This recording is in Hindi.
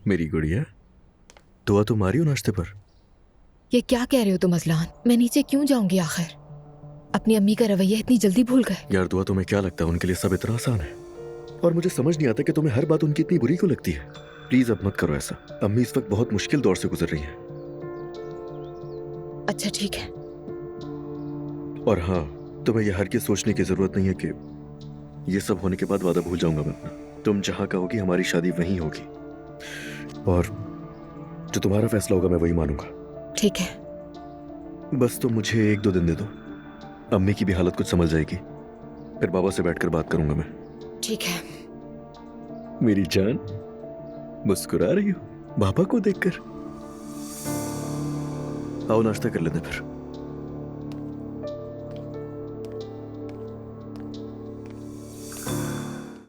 मेरी गुड़िया, दुआ तुम्हारी हो नाश्ते पर। ये क्या कह रहे हो तुम अजलान? मैं नीचे क्यों जाऊंगी आखिर? अपनी अम्मी का रवैया इतनी जल्दी भूल गए? यार दुआ, तुम्हें क्या लगता है उनके लिए सब इतना आसान है? और मुझे समझ नहीं आता कि तुम्हें हर बात उनकी इतनी बुरी क्यों लगती है। प्लीज अब मत करो ऐसा। अम्मी इस वक्त बहुत मुश्किल दौर से गुजर रही है। अच्छा ठीक है। और हाँ, तुम्हें यह हर के सोचने की जरूरत नहीं है कि ये सब होने के बाद वादा भूल जाऊंगा मैं अपना। तुम जहां कहोगी हमारी शादी वहीं होगी, और जो तुम्हारा फैसला होगा मैं वही मानूंगा। ठीक है। बस तुम मुझे 1-2 दिन दे दो। अम्मी की भी हालत कुछ समझ जाएगी, फिर बाबा से बैठकर बात करूंगा मैं। ठीक है। मेरी जान, मुस्कुरा रही हो बाबा को देखकर। आओ नाश्ता कर लेते हैं फिर।